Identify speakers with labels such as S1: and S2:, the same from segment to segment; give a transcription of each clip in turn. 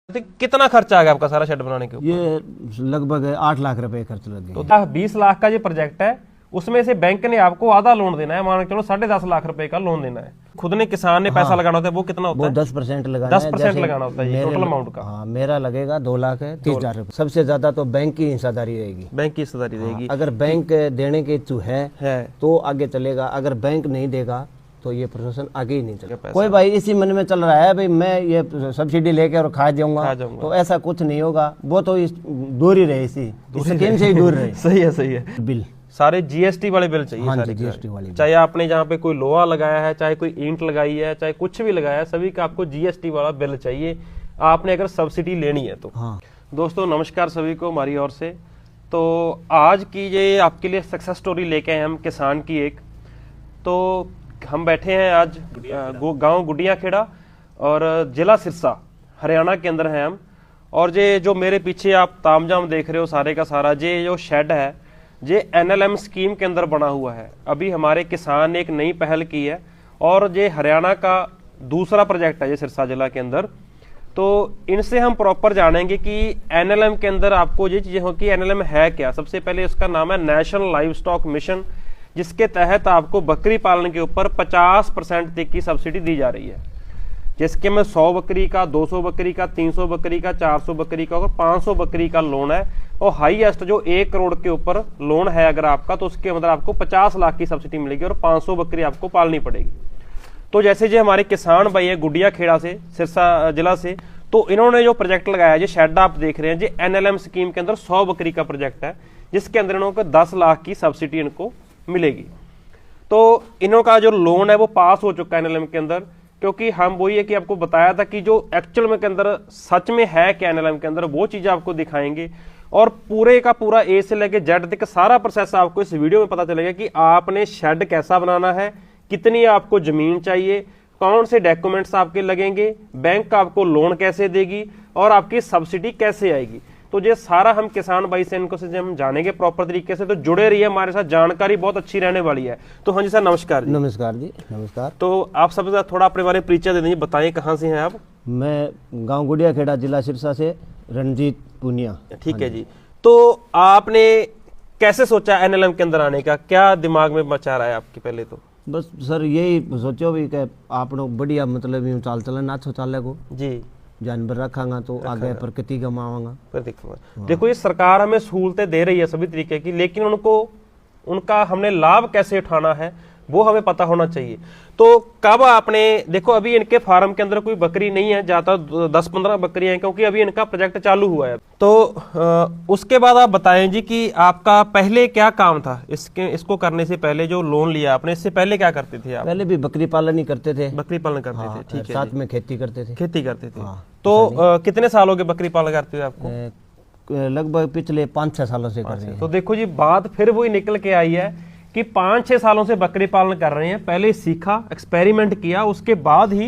S1: तो कितना खर्चा आ गया आपका सारा शेड बनाने के ऊपर?
S2: ये लगभग 8 लाख रुपए खर्च लग
S1: तो
S2: गए।
S1: 20 लाख का ये प्रोजेक्ट है, उसमें से बैंक ने आपको आधा लोन देना है, मान के चलो 10.5 लाख रुपए का लोन देना है। खुद ने किसान ने पैसा लगाना होता है, वो कितना होता
S2: वो
S1: है?
S2: 10% लगाना है।
S1: 10% लगाना होता है ये टोटल अमाउंट का।
S2: हाँ, मेरा लगेगा 2,30,000 रुपए। सबसे ज्यादा तो बैंक की हिस्सेदारी रहेगी।
S1: बैंक की हिस्सेदारी रहेगी।
S2: अगर बैंक देने के इच्छुक है तो आगे चलेगा, अगर बैंक नहीं देगा तो ये प्रोसेस आगे ही नहीं चलेगा। कोई भाई इसी मन में चल रहा है भाई मैं ये सब्सिडी लेके और खा जाऊंगा, तो ऐसा कुछ नहीं होगा। वो तो दूर ही रहे, इसी स्कीम से ही दूर रहे।
S1: सही है।
S2: बिल
S1: सारे जीएसटी वाले बिल चाहिए।
S2: हाँ,
S1: सारे
S2: जीएसटी वाले,
S1: चाहे आपने जहाँ पे कोई लोहा लगाया है, चाहे कोई ईंट लगाई है, चाहे कुछ भी लगाया है, सभी का आपको जीएसटी वाला बिल चाहिए, आपने अगर सब्सिडी लेनी है तो।
S2: हाँ
S1: दोस्तों नमस्कार सभी को हमारी ओर से। तो आज की ये आपके लिए सक्सेस स्टोरी लेके आए हम किसान की एक। तो हम बैठे हैं आज गांव गुडिया खेड़ा और जिला सिरसा हरियाणा के अंदर हैं हम। और ये जो मेरे पीछे आप तामझाम देख रहे हो सारे का सारा, ये जो शेड है ये एनएलएम स्कीम के अंदर बना हुआ है। अभी हमारे किसान ने एक नई पहल की है और ये हरियाणा का दूसरा प्रोजेक्ट है ये सिरसा जिला के अंदर। तो इनसे हम प्रॉपर जानेंगे कि एनएलएम के अंदर आपको ये चीजें हो कि एनएलएम है क्या। सबसे पहले इसका नाम है नेशनल लाइव स्टॉक मिशन, जिसके तहत आपको बकरी पालन के ऊपर 50% तक की सब्सिडी दी जा रही है, जिसके में 100 बकरी का, 200 बकरी का, 300 बकरी का, 400 बकरी का और 500 बकरी का लोन है। और हाईएस्ट जो 1 करोड़ के ऊपर लोन है अगर आपका, तो उसके अंदर आपको 50 लाख की सब्सिडी मिलेगी और 500 बकरी आपको पालनी पड़ेगी। तो जैसे जो हमारे किसान भाई है गुडिया खेड़ा से, सिरसा जिला से, तो इन्होंने जो प्रोजेक्ट लगाया, जो शेड आप देख रहे हैं, जो एनएलएम स्कीम के अंदर 100 बकरी का प्रोजेक्ट है, जिसके अंदर इनको 10 लाख की सब्सिडी इनको मिलेगी। तो इनका जो लोन है वो पास हो चुका है एनएलएम के अंदर, क्योंकि हम वही है कि आपको बताया था कि जो एक्चुअल में के अंदर सच में है क्या एनएलएम के अंदर, वो चीजें आपको दिखाएंगे। और पूरे का पूरा ए से लेके जेड तक सारा प्रोसेस आपको इस वीडियो में पता चलेगा कि आपने शेड कैसा बनाना है, कितनी आपको जमीन चाहिए, कौन से डॉक्यूमेंट्स आपके लगेंगे, बैंक आपको लोन कैसे देगी और आपकी सब्सिडी कैसे आएगी। तो ये सारा हम किसान भाई से इनको से हम जानेंगे प्रॉपर तरीके से। तो जुड़े रहिए हमारे साथ, जानकारी बहुत अच्छी रहने वाली है। तो हाँ जी सर, नमस्कार जी।
S2: नमस्कार जी, नमस्कार।
S1: तो आप सबसे साथ थोड़ा अपने बारे में परिचय दे दीजिए, बताइए कहाँ से हैं आप?
S2: मैं गांव गुडिया खेड़ा जिला सिरसा से रणजीत पुनिया।
S1: ठीक है जी। तो आपने कैसे सोचा एनएलएम के अंदर आने का, क्या दिमाग में मचा रहा है आपके? पहले तो
S2: बस सर यही सोचो भी कि आप लोग बढ़िया मतलब यूं चाल चलन अच्छो चाले को
S1: जी,
S2: जानवर रखांगा तो आगे प्रकृति गमावांगा।
S1: पर देखो ये सरकार हमें सहूलतें दे रही है सभी तरीके की, लेकिन उनका हमने लाभ कैसे उठाना है वो हमें पता होना चाहिए। तो कब आपने, देखो अभी इनके फार्म के अंदर कोई बकरी नहीं है, ज्यादा 10-15 बकरियां हैं, क्योंकि अभी इनका प्रोजेक्ट चालू हुआ है। तो उसके बाद आप बताएं जी कि आपका पहले क्या काम था इसको करने से पहले, जो लोन लिया आपने, इससे पहले क्या करते थे आप?
S2: पहले भी बकरी पालन ही करते थे।
S1: बकरी पालन करते थे, ठीक है।
S2: साथ में खेती करते थे।
S1: खेती करते थे। तो कितने साल हो गए बकरी पालन करते हुए आपको?
S2: लगभग पिछले 5-6 सालों से कर रहे हैं।
S1: तो देखो जी, बात फिर वही निकल के आई है कि 5-6 सालों से बकरी पालन कर रहे हैं। पहले सीखा, एक्सपेरिमेंट किया, उसके बाद ही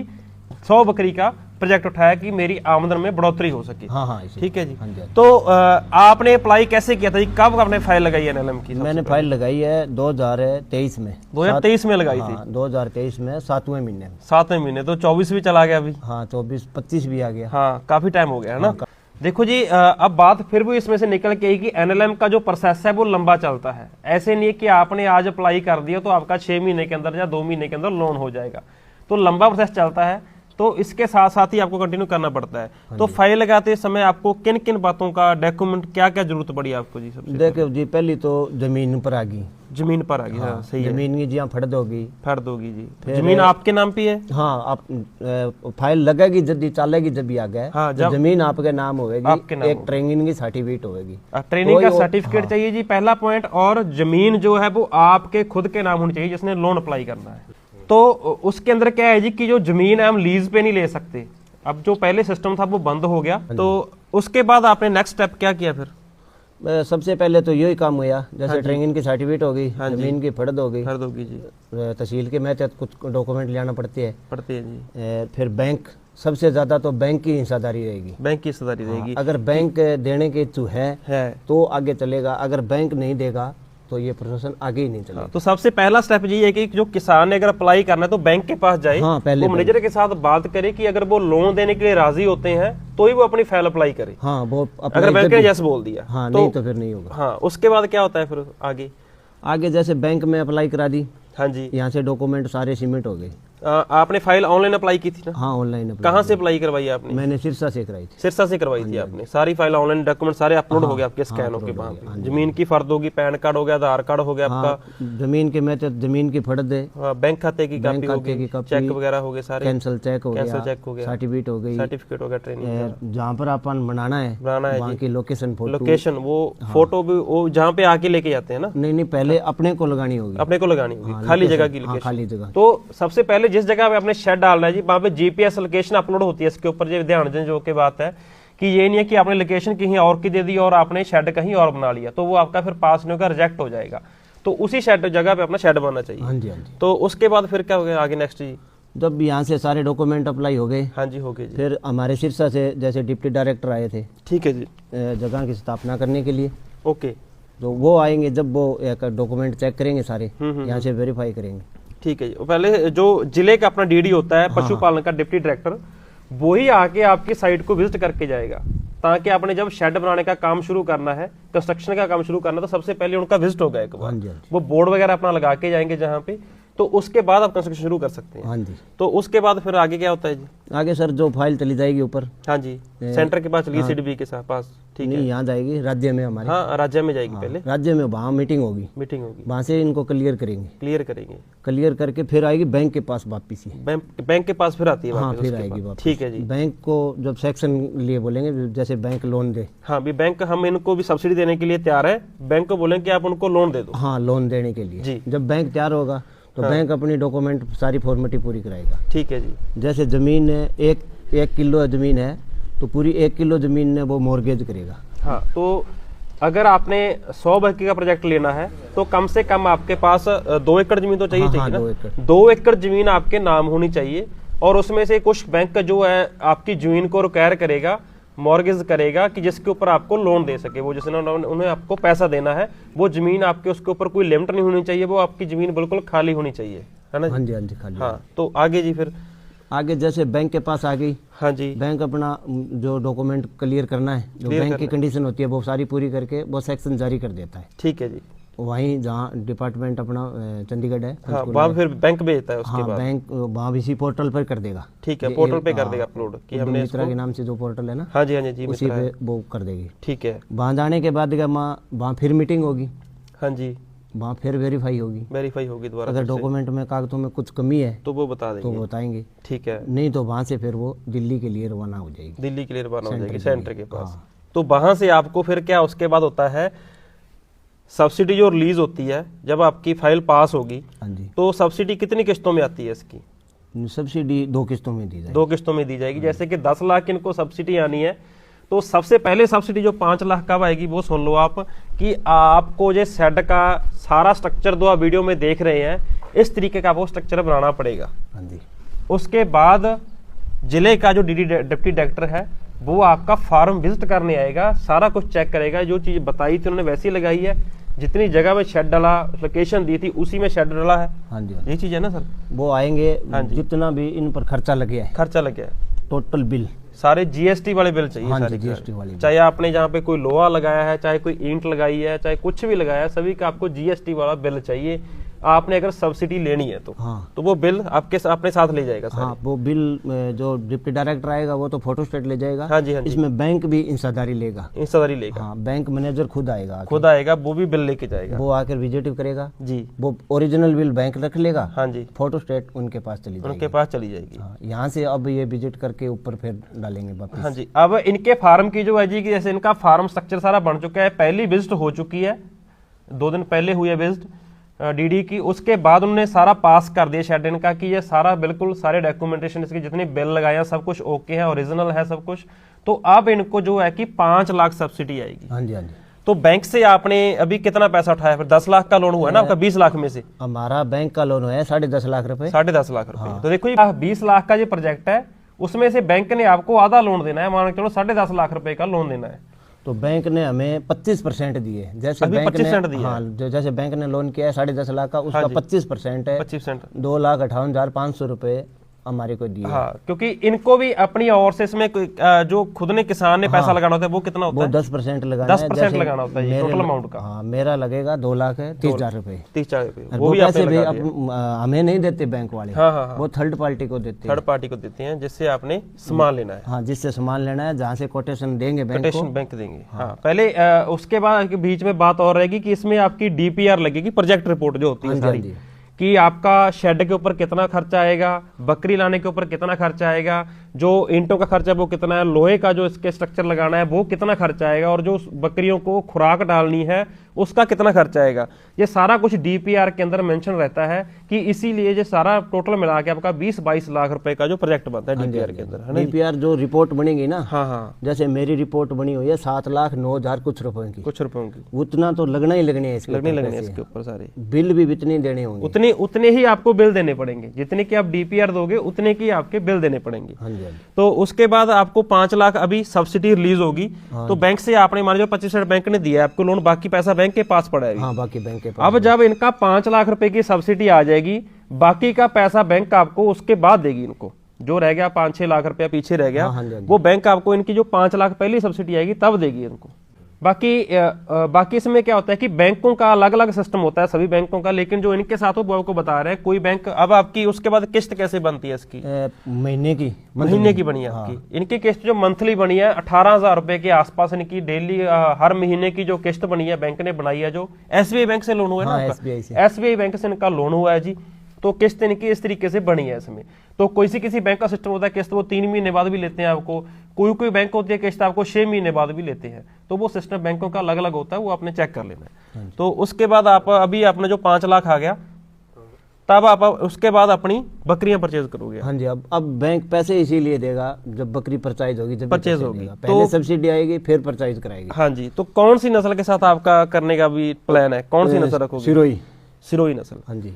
S1: 100 बकरी का प्रोजेक्ट उठाया कि मेरी आमदन में बढ़ोतरी हो सके।
S2: हाँ,
S1: ठीक है जी। तो आपने अप्लाई कैसे किया था जी? कब आपने फाइल लगाई है एनएलएम की?
S2: मैंने फाइल लगाई है 2023 में।
S1: 2023 में लगाई थी?
S2: 2023 में 7वें महीने में।
S1: 7वें महीने, तो 24 भी चला गया अभी।
S2: हाँ, 24-25 भी आ गया।
S1: हाँ, काफी टाइम हो गया है ना। देखो जी, अब बात फिर भी इसमें से निकल के आई कि एनएलएम का जो प्रोसेस है वो लंबा चलता है। ऐसे नहीं है कि आपने आज अप्लाई कर दिया तो आपका 6 महीने के अंदर या 2 महीने के अंदर लोन हो जाएगा। तो लंबा प्रोसेस चलता है, तो इसके साथ साथ ही आपको कंटिन्यू करना पड़ता है। तो फाइल लगाते समय आपको किन किन बातों का, डॉक्यूमेंट क्या क्या जरूरत पड़ी आपको जी? सबसे
S2: देखो जी, पहली तो जमीन पर आ गई।
S1: जमीन पर आ गई। हाँ, सही है।
S2: जमीन की जी फट दोगी
S1: जी। जमीन आपके नाम पे है?
S2: हाँ, आप फाइल लगेगी जब चलेगी जब भी आ गए।
S1: हाँ,
S2: जमीन आपके नाम होगी,
S1: आपके नाम
S2: एक ट्रेनिंग की सर्टिफिकेट होगी।
S1: ट्रेनिंग का सर्टिफिकेट चाहिए जी, पहला पॉइंट। और जमीन जो है वो आपके खुद के नाम होनी चाहिए, जिसने लोन अप्लाई करना है। तो उसके अंदर क्या है जी कि जो जमीन है हम लीज पे नहीं ले सकते। अब जो पहले सिस्टम था वो बंद हो गया। तो उसके बाद आपने नेक्स्ट स्टेप क्या किया फिर?
S2: सबसे पहले तो यही काम हुआ, जैसे ट्रेनिंग की सर्टिफिकेट होगी, जमीन की फर्द होगी
S1: जी,
S2: तहसील के में कुछ डॉक्यूमेंट लाना पड़ते हैं
S1: जी।
S2: फिर बैंक, सबसे ज्यादा तो बैंक की हिस्सेदारी रहेगी।
S1: बैंक की हिस्सेदारी रहेगी।
S2: अगर बैंक देने के इच्छुक है तो आगे चलेगा, अगर बैंक नहीं देगा तो ये प्रोसेस आगे ही नहीं चलेगा।
S1: तो सबसे पहला स्टेप ये है कि जो किसान ने अगर अप्लाई करना है तो बैंक के पास जाए,
S2: हाँ, पहले
S1: वो मैनेजर के साथ बात करे कि अगर वो लोन देने के लिए राजी होते हैं तो ही वो अपनी फाइल अप्लाई करे।
S2: हाँ, वो
S1: अगर बैंक ने यस बोल दिया
S2: हाँ, नहीं तो फिर नहीं होगा।
S1: हाँ, उसके बाद क्या होता है फिर आगे
S2: जैसे बैंक में अप्लाई करा दी,
S1: हाँ जी,
S2: यहाँ से डॉक्यूमेंट सारे सबमिट हो गए।
S1: आपने फाइल ऑनलाइन अप्लाई की थी ना?
S2: हाँ, ऑनलाइन अप्लाई।
S1: कहाँ से अप्लाई करवाई आपने?
S2: मैंने सिरसा से कराई थी।
S1: सिरसा से करवाई थी आपने? सारी फाइल ऑनलाइन डॉक्यूमेंट सारे अपलोड हो गए आपके, स्कैन होके वहाँ पे जमीन की फर्द होगी, पैन कार्ड हो गया, आधार कार्ड हो गया आपका,
S2: जमीन के मैं जमीन की फर्द है,
S1: बैंक खाते की कापी होगी, चेक वगैरह हो गए सारे,
S2: कैंसिल चेक हो गया, सर्टिफिकेट हो गई,
S1: सर्टिफिकेट हो गया, ट्रेनिंग
S2: जहाँ पर अपन बनाना है वहाँ की लोकेशन
S1: वो फोटो भी वो जहाँ पे आके लेके जाते हैं ना?
S2: नहीं, पहले अपने को लगानी होगी,
S1: अपने को लगानी होगी, खाली जगह की लोकेशन,
S2: खाली जगह।
S1: तो सबसे पहले जिस जगह पे आपने शेड डालना है जी, वहाँ पे जीपीएस लोकेशन अपलोड होती है। इसके ऊपर ध्यान दें जो की बात है कि ये नहीं है कि आपने लोकेशन कहीं और की दे दी और आपने शेड कहीं और बना लिया, तो वो आपका फिर पास नहीं होगा, रिजेक्ट हो जाएगा। तो उसी शेड जगह पे अपना शेड बनना चाहिए।
S2: हाँ जी, हाँ जी।
S1: तो उसके बाद फिर क्या हो गया आगे नेक्स्ट जी?
S2: जब यहाँ से सारे डॉक्यूमेंट अप्लाई हो गए,
S1: हाँ जी, हो गए जी।
S2: फिर हमारे सिरसा से जैसे डिप्टी डायरेक्टर आए थे,
S1: ठीक है जी,
S2: जगह की स्थापना करने के लिए।
S1: ओके,
S2: तो वो आएंगे, जब वो डॉक्यूमेंट चेक करेंगे सारे, यहाँ से वेरीफाई करेंगे।
S1: ठीक है जी। पहले जो जिले का अपना डीडी होता है, पशुपालन का डिप्टी डायरेक्टर, वो ही आके आपकी साइट को विजिट करके जाएगा, ताकि आपने जब शेड बनाने का काम शुरू करना है, कंस्ट्रक्शन का काम शुरू करना है, तो सबसे पहले उनका विजिट होगा एक बार। वो बोर्ड वगैरह अपना लगा के जाएंगे जहाँ पे, तो उसके बाद आप कंस्ट्रक्शन शुरू कर सकते हैं।
S2: हाँ जी।
S1: तो उसके बाद फिर आगे क्या होता है जी?
S2: आगे सर जो फाइल चली जाएगी ऊपर,
S1: हाँ जी, सेंटर के पास चली, सीडीबी के पास, ठीक है,
S2: यहाँ जाएगी राज्य में हमारे।
S1: हाँ, राज्य में जाएगी, पहले
S2: राज्य में वहाँ मीटिंग होगी, वहाँ से इनको क्लियर करेंगे, क्लियर करके फिर आएगी बैंक के पास वापिस ही।
S1: बैंक के पास फिर आती है?
S2: हाँ, फिर आएगी वापस।
S1: ठीक है जी।
S2: बैंक को जब सेक्शन लिए बोलेंगे, जैसे बैंक लोन दे,
S1: हाँ भी बैंक हम इनको भी सब्सिडी देने के लिए तैयार है, बैंक को बोलेंगे कि आप उनको लोन दे दो।
S2: हाँ, लोन देने के लिए
S1: जी।
S2: जब बैंक तैयार होगा तो बैंक अपनी डॉक्यूमेंट सारी फॉर्मेलिटी पूरी कराएगा।
S1: ठीक है जी।
S2: जैसे जमीन है, एक किलो जमीन है, तो पूरी 1 किलो जमीन ने वो मॉर्गेज करेगा।
S1: हाँ, तो अगर आपने 100 बीघे का प्रोजेक्ट लेना है तो कम से कम आपके पास 2 एकड़ जमीन तो चाहिए,
S2: हाँ,
S1: ना? 2 एकड़ जमीन आपके नाम होनी चाहिए, और उसमें से कुछ बैंक जो है आपकी जमीन को रिक्वायर करेगा, मॉर्गेज करेगा, कि जिसके ऊपर आपको लोन दे सके। वो जैसे उन्हें आपको पैसा देना है, वो जमीन आपके उसके ऊपर कोई लिमिट नहीं होनी चाहिए, वो आपकी जमीन बिल्कुल खाली होनी चाहिए, है ना?
S2: हाँ जी, हाँ जी, खाली।
S1: हाँ, तो आगे जी फिर
S2: आगे जैसे बैंक के पास आ गई,
S1: हाँ जी, बैंक
S2: अपना जो डॉक्यूमेंट क्लियर करना है, जो बैंक की कंडीशन होती है वो सारी पूरी करके वो सेक्शन जारी कर देता है।
S1: ठीक है जी।
S2: वहीं जहाँ डिपार्टमेंट अपना चंडीगढ़ है,
S1: हाँ, वहाँ फिर बैंक भेजता है, उसके बाद
S2: बैंक वहाँ इसी पोर्टल पर कर देगा।
S1: ठीक है, पोर्टल पे कर देगा अपलोड, कि हमने
S2: मित्रा के नाम से जो पोर्टल है ना,
S1: हाँ जी, हाँ जी,
S2: उसी पे वो कर देगी।
S1: ठीक है।
S2: वहाँ जाने के बाद वहाँ फिर मीटिंग होगी,
S1: हाँ जी,
S2: वहाँ फिर वेरीफाई होगी
S1: दोबारा।
S2: अगर डॉक्यूमेंट में कागजों में कुछ कमी है
S1: तो वो बता देंगे,
S2: तो बताएंगे।
S1: ठीक है,
S2: नहीं तो वहाँ से फिर वो दिल्ली के लिए रवाना हो जाएगी,
S1: सेंटर के पास। तो वहाँ से आपको फिर क्या उसके बाद होता है, सब्सिडी जो रिलीज होती है जब आपकी फाइल पास होगी,
S2: हाँ जी,
S1: तो सब्सिडी कितनी किस्तों में आती है इसकी?
S2: सब्सिडी 2 किस्तों में दी जाएगी।
S1: 2 किस्तों में दी जाएगी। जैसे कि 10 लाख इनको सब्सिडी आनी है, तो सबसे पहले सब्सिडी जो 5 लाख कब आएगी वो सुन लो आप, कि आपको जो शेड का सारा स्ट्रक्चर जो आप वीडियो में देख रहे हैं, इस तरीके का वो स्ट्रक्चर बनाना पड़ेगा।
S2: हाँ जी।
S1: उसके बाद जिले का जो डिप्टी डायरेक्टर है वो आपका फार्म विजिट करने आएगा, सारा कुछ चेक करेगा, जो चीज बताई थी उन्होंने वैसी लगाई है, जितनी जगह में शेड डाला, लोकेशन दी थी उसी में शेड डाला है।
S2: हाँ जी,
S1: ये चीज है ना सर?
S2: वो आएंगे,
S1: हाँ,
S2: जितना भी इन पर खर्चा लगे है, टोटल बिल,
S1: सारे जीएसटी वाले बिल चाहिए।
S2: हाँ, जीएसटी वाले,
S1: चाहे आपने जहाँ पे कोई लोहा लगाया है, चाहे कोई ईंट लगाई है, चाहे कुछ भी लगाया है, सभी का आपको जीएसटी वाला बिल चाहिए। आपने अगर सब्सिडी लेनी है तो
S2: हाँ,
S1: तो वो बिल आपके अपने साथ ले जाएगा।
S2: हाँ, वो बिल जो डिप्टी डायरेक्टर आएगा वो तो फोटोस्टेट ले जाएगा।
S1: हाँ जी, हाँ जी।
S2: इसमें बैंक भी हिस्सेदारी लेगा।
S1: हाँ,
S2: बैंक मैनेजर खुद आएगा,
S1: वो भी बिल लेके जाएगा,
S2: वो आकर विजिट करेगा
S1: जी,
S2: वो ओरिजिनल बिल बैंक रख लेगा।
S1: हाँ जी,
S2: फोटोस्टेट उनके पास चली
S1: जाएगी।
S2: हाँ, यहाँ से अब ये विजिट करके ऊपर फिर डालेंगे वापस।
S1: हाँ जी। अब इनके फार्म की जो है जी, जैसे इनका फार्म स्ट्रक्चर सारा बन चुका है, पहली विजिट हो चुकी है, 2 दिन पहले हुई है विजिट डीडी की। उसके बाद उन्होंने सारा पास कर दिया शेड इनका, कि ये सारा बिल्कुल सारे डॉक्यूमेंटेशन इसके जितने बिल लगाए सब कुछ ओके है, ओरिजिनल है सब कुछ। तो अब इनको जो है कि 5 लाख सब्सिडी आएगी।
S2: हाँ जी, हाँ जी।
S1: तो बैंक से आपने अभी कितना पैसा उठाया? फिर 10 लाख का लोन हुआ है ना आपका, 20 लाख में से
S2: हमारा बैंक का लोन है 10.5 लाख रुपए।
S1: 10.5 लाख रुपए। तो देखो 20 लाख का जो प्रोजेक्ट है, उसमें से बैंक ने आपको आधा लोन देना है, मान के चलो 10.5 लाख रुपए का लोन देना है।
S2: तो बैंक ने हमें 25% दिए। जैसे
S1: अभी
S2: बैंक
S1: 25%
S2: ने
S1: दिया।
S2: हाँ, जैसे बैंक ने लोन किया है 10.5 लाख का, उसका 25% है,
S1: 25%।
S2: 2,58,500 रुपए हमारे को दिए।
S1: हाँ, क्योंकि इनको भी अपनी ओर से इसमें जो खुद ने किसान ने पैसा लगाना होता है वो कितना होता है?
S2: 10% लगाना है।
S1: 10% लगाना होता है टोटल अमाउंट का।
S2: हाँ, मेरा लगेगा 2,30,000 रुपए।
S1: 30,000 रुपए
S2: वो पैसे भी हमें नहीं देते बैंक वाले।
S1: हाँ,
S2: वो थर्ड पार्टी को देते हैं।
S1: थर्ड पार्टी को देते हैं, जिससे आपने सामान लेना है।
S2: हाँ, जिससे सामान लेना है, जहाँ से कोटेशन देंगे बैंक
S1: देंगे। हाँ, पहले उसके बाद बीच में बात और रहेगी कि इसमें आपकी डीपीआर लगेगी, प्रोजेक्ट रिपोर्ट जो होती है सारी, कि आपका शेड के ऊपर कितना खर्चा आएगा, बकरी लाने के ऊपर कितना खर्चा आएगा, जो ईंटों का खर्चा है वो कितना है, लोहे का जो इसके स्ट्रक्चर लगाना है वो कितना खर्चा आएगा, और जो बकरियों को खुराक डालनी है उसका कितना खर्चा आएगा। ये सारा कुछ डीपीआर के अंदर मेंशन रहता है कि इसीलिए ये सारा टोटल मिला के आपका 20-22 लाख रुपए का जो प्रोजेक्ट बनता है डीपीआर के अंदर, है ना।
S2: डीपीआर जो रिपोर्ट बनेगी ना,
S1: हाँ,
S2: जैसे मेरी रिपोर्ट बनी हुई है 7,09,000 कुछ रुपए की, उतना तो लगना ही लगने है इसके
S1: ऊपर सारे
S2: बिल भी इतने देने होंगे,
S1: उतने ही आपको बिल देने पड़ेंगे, जितने की आप डीपीआर दोगे उतने की आपके बिल देने पड़ेंगे। तो उसके बाद आपको 5 लाख अभी सब्सिडी रिलीज होगी। तो बैंक से आपने मान लो 25% बैंक ने दिया है आपको लोन, बाकी पैसा बैंक के पास पड़ा है।
S2: हाँ, बाकी बैंक के पास।
S1: अब जब इनका 5 लाख रुपए की सब्सिडी आ जाएगी, बाकी का पैसा बैंक आपको उसके बाद देगी। इनको जो रह गया 5-6 लाख रुपया पीछे रह गया, वो बैंक आपको इनकी जो 5 लाख पहली सब्सिडी आएगी तब देगी इनको। बाकी इसमें क्या होता है कि बैंकों का अलग अलग सिस्टम होता है सभी बैंकों का, लेकिन जो इनके साथ वो आपको बता रहे हैं, कोई बैंक अब आपकी उसके बाद किस्त कैसे बनती है इसकी?
S2: महीने की
S1: बनी है आपकी। इनकी किस्त जो मंथली बनी है 18,000 रुपए के आसपास इनकी डेली हर महीने की जो किस्त बनी है बैंक ने बनाई है, जो एसबीआई बैंक से लोन हुआ है ना, एसबीआई बैंक से इनका लोन हुआ है जी। तो किस्त इनकी इस तरीके से बनी है इसमें। तो किसी बैंक का सिस्टम होता है किस्त वो 3 महीने बाद भी लेते हैं आपको, कोई बैंक होती है किस्त आपको 6 महीने बाद भी लेते हैं। तो वो सिस्टम बैंकों का अलग अलग होता है, वो आपने चेक कर लेना है। तो उसके बाद आप अभी आपने जो 5 लाख आ गया, तब आप उसके बाद अपनी बकरियां परचेज करोगे।
S2: हाँ जी, अब बैंक पैसे इसीलिए देगा जब बकरी परचेज होगी, जब परचेज होगी, पहले सब्सिडी आएगी फिर परचेज कराएगी।
S1: हाँ जी, तो कौन सी नस्ल के साथ आपका करने का भी प्लान है? कौन सी नस्ल रखोगे? सिरोही नस्ल।
S2: हाँ जी।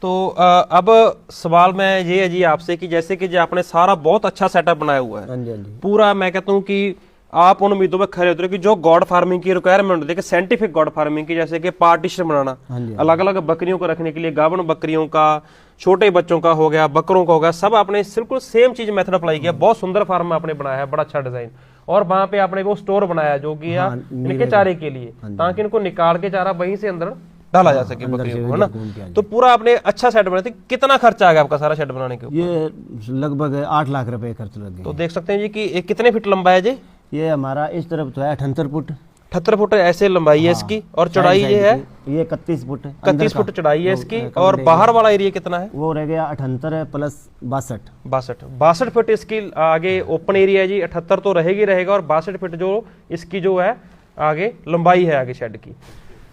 S1: तो अब सवाल में ये है जी आपसे कि जैसे कि आपने सारा बहुत अच्छा सेटअप बनाया हुआ है।
S2: हाँ जी, हाँ जी।
S1: पूरा मैं कहता हूँ कि आप उन उम्मीदों में खड़े होते हो कि जो गॉड फार्मिंग की रिक्वायरमेंट होती है, साइंटिफिक गॉड फार्मिंग की, जैसे कि पार्टीशन बनाना, अलग अलग बकरियों को रखने के लिए, गाभण बकरियों का, छोटे बच्चों का हो गया, बकरों का हो गया, सब आपने बिल्कुल सेम चीज मेथड अप्लाई किया। बहुत सुंदर फार्म आपने बनाया है, बड़ा अच्छा डिजाइन। और वहां पे आपने वो स्टोर बनाया जो कि इनके चारे के लिए, ताकि इनको निकाल के चारा वहीं से अंदर डाला जा सके बकरियों को, है ना। तो पूरा आपने अच्छा शेड बनाया। कितना खर्चा आ गया आपका सारा शेड बनाने के ऊपर?
S2: ये लगभग 8 लाख रुपए खर्च लग गए।
S1: तो देख सकते हैं जी कि कितने फीट लंबा है जी?
S2: ये हमारा इस तरफ तो है 78 फुट।
S1: 78 फुट ऐसे लंबाई है इसकी, और चौड़ाई ये है
S2: ये 31 फुट।
S1: 31 फुट चौड़ाई है इसकी। और बाहर वाला एरिया कितना है?
S2: वो रह गया 78 प्लस
S1: 62 फीट इसकी आगे ओपन एरिया है जी। 78 तो रहेगी रहेगा, और 62 फीट जो इसकी जो है आगे लंबाई है आगे शेड की,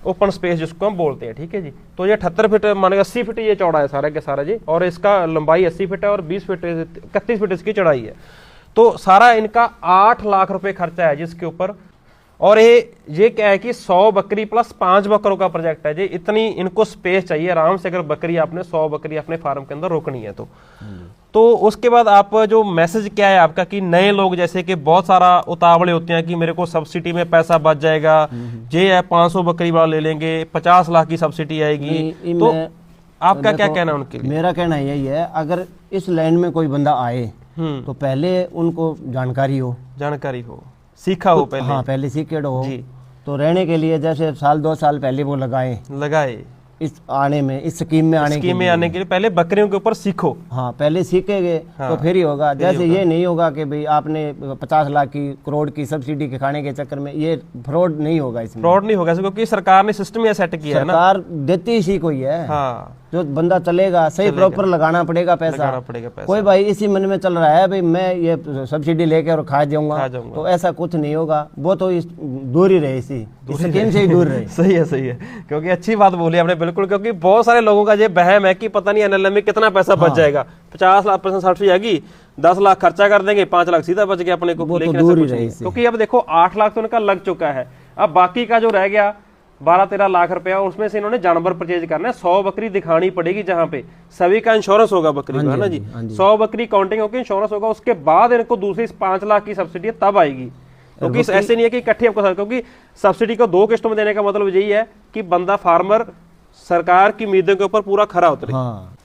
S1: ओपन स्पेस जिसको हम बोलते हैं। ठीक है जी। तो ये 78 फीट माने 80 फीट ये चौड़ा है सारा के सारा जी, और इसका लंबाई 80 फीट है और 20 फीट 31 फीट इसकी चौड़ाई है। तो सारा इनका 8 लाख रुपए खर्चा है जिसके ऊपर। और ये क्या है कि 100 बकरी प्लस 5 बकरों का प्रोजेक्ट है जी। इतनी इनको स्पेस चाहिए आराम से, अगर बकरी आपने 100 बकरी अपने फार्म के अंदर रोकनी है तो उसके बाद आप जो मैसेज क्या है आपका कि नए लोग जैसे कि बहुत सारा उतावले होते हैं कि मेरे को सब्सिडी में पैसा बच जाएगा, ये है 500 बकरी वाला ले लेंगे, 50 लाख की सब्सिडी आएगी, तो आपका क्या कहना है उनके लिए?
S2: मेरा कहना यही है, अगर इस लैंड में कोई बंदा आए तो पहले उनको जानकारी हो,
S1: सीखा हो पहले।
S2: हाँ, पहले सीखेड हो जी। तो रहने के लिए जैसे 1-2 साल पहले वो लगाए इस आने में, इस स्कीम में आने के लिए
S1: पहले बकरियों के ऊपर सीखो।
S2: हाँ, पहले सीखेंगे तो फिर ही होगा। जैसे ये नहीं होगा कि भाई आपने 50 लाख की, करोड़ की सब्सिडी के खाने के चक्कर में, ये फ्रॉड नहीं होगा। इसमें
S1: फ्रॉड नहीं होगा क्योंकि सरकार ने सिस्टम ये सेट किया है ना।
S2: सरकार देती ही कोई है। हाँ, जो बंदा चलेगा सही प्रॉपर लगाना पड़ेगा पैसा। कोई भाई इसी मन में चल रहा है भाई मैं ये सब्सिडी लेके और खा जाऊंगा, तो ऐसा कुछ नहीं होगा। वो तो दूर ही रहे, इसी स्कीम से ही दूर रहे।
S1: सही है, क्योंकि अच्छी बात बोली आपने बिल्कुल, क्योंकि बहुत सारे लोगों का ये बहम है कि पता नहीं एनएलएम में कितना पैसा बच जाएगा। 50 लाख % सब्सिडी आएगी, 10 लाख खर्चा कर देंगे, 5 लाख सीधा बच गया अपने को। क्योंकि अब देखो 8 लाख तो इनका लग चुका है, अब बाकी का जो रह गया 12-13 लाख रुपया, उसमें से इन्होंने जानवर परचेज करना है। 100 बकरी दिखानी पड़ेगी, जहां पे सभी का इंश्योरेंस होगा बकरी का, है ना जी। 100 बकरी काउंटिंग होगी, इंश्योरेंस होगा, उसके बाद इनको दूसरी 5 लाख की सब्सिडी तब आएगी। क्योंकि ऐसे नहीं है कि इकट्ठे आपको, क्योंकि सब्सिडी को 2 किस्तों में देने का मतलब यही है कि बंदा फार्मर सरकार की उम्मीदों के ऊपर पूरा खरा उतरे।
S2: हाँ।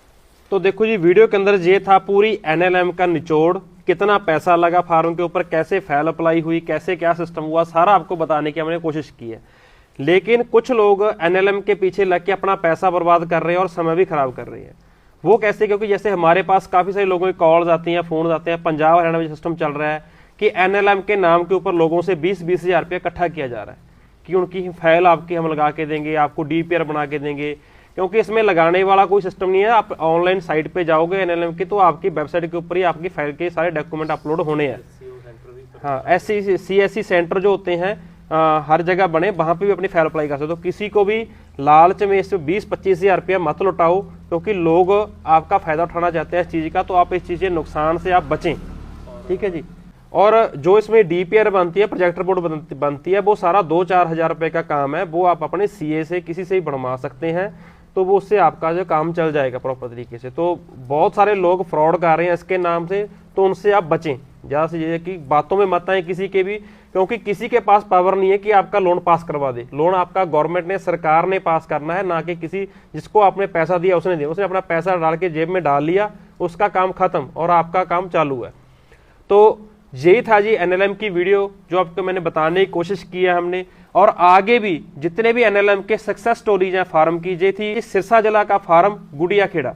S1: तो देखो जी, वीडियो के अंदर ये था पूरी NLM का निचोड़, कितना पैसा लगा फार्म के ऊपर, कैसे फाइल अप्लाई हुई, कैसे क्या सिस्टम हुआ, सारा आपको बताने की हमने कोशिश की है। लेकिन कुछ लोग NLM के पीछे लग के अपना पैसा बर्बाद कर रहे हैं और समय भी खराब कर रहे हैं। वो कैसे? क्योंकि जैसे हमारे पास काफी सारे लोगों की कॉल्स आती हैं, फोन आते हैं, पंजाब हरियाणा में सिस्टम चल रहा है कि NLM के नाम के ऊपर लोगों से 20-20 हज़ार रुपया इकट्ठा किया जा रहा है कि उनकी फाइल आपकी हम लगा के देंगे, आपको DPR बना के देंगे। क्योंकि इसमें लगाने वाला कोई सिस्टम नहीं है। आप ऑनलाइन साइट पे जाओगे NLM की, तो आपकी वेबसाइट के ऊपर ही आपकी फाइल के सारे डॉक्यूमेंट अपलोड होने हैं। हाँ, CSC सेंटर जो होते हैं हर जगह बने, वहां पे भी अपनी फाइल अप्लाई कर सकते हो। तो किसी को भी लालच में इससे 20-25 हज़ार रुपया मत लुटाओ, क्योंकि लोग आपका फायदा उठाना चाहते हैं इस चीज का। तो आप इस चीज के नुकसान से आप बचें, ठीक है जी। और जो इसमें DPR बनती है, प्रोजेक्ट रिपोर्ट बनती है, वो सारा 2-4 हज़ार रुपए का काम है। वो आप अपने CA से किसी से ही बनवा सकते हैं, तो वो उससे आपका जो काम चल जाएगा प्रॉपर तरीके से। तो बहुत सारे लोग फ्रॉड कर रहे हैं इसके नाम से, तो उनसे आप बचें ज़्यादा से ज़्यादा, कि बातों में मत आए किसी के भी, क्योंकि किसी के पास पावर नहीं है कि आपका लोन पास करवा दे। लोन आपका गवर्नमेंट ने, सरकार ने पास करना है, ना कि किसी जिसको आपने पैसा दिया उसने दिया। उसने अपना पैसा डाल के जेब में डाल लिया, उसका काम खत्म और आपका काम चालू है। तो यही था जी NLM की वीडियो, जो आपको मैंने बताने की कोशिश की है हमने। और आगे भी जितने भी NLM के सक्सेस स्टोरीज हैं फार्म की, ये थी सिरसा जिला का फार्म गुड़िया खेड़ा।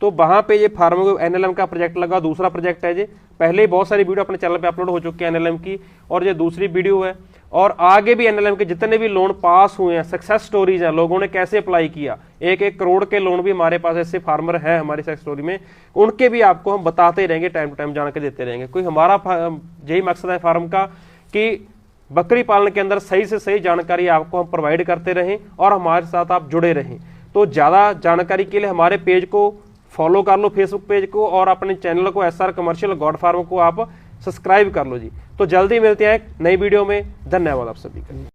S1: तो वहां पे ये फार्म NLM का प्रोजेक्ट लगा, दूसरा प्रोजेक्ट है। ये पहले ही बहुत सारी वीडियो अपने चैनल पे अपलोड हो चुकी है NLM की, और ये दूसरी वीडियो है। और आगे भी NLM के जितने भी लोन पास हुए हैं, सक्सेस स्टोरीज हैं, लोगों ने कैसे अप्लाई किया, 1-1 करोड़ के लोन भी हमारे पास ऐसे फार्मर हैं हमारी सक्सेस स्टोरी में, उनके भी आपको हम बताते रहेंगे, टाइम टू टाइम जानकारी देते रहेंगे। कोई हमारा यही मकसद है फार्म का कि बकरी पालन के अंदर सही से सही जानकारी आपको हम प्रोवाइड करते रहें और हमारे साथ आप जुड़े रहें। तो ज़्यादा जानकारी के लिए हमारे पेज को फॉलो कर लो, फेसबुक पेज को, और अपने चैनल को SR कमर्शियल गॉड फार्म को आप सब्सक्राइब कर लो जी। तो जल्दी मिलते हैं एक नई वीडियो में। धन्यवाद आप सभी का।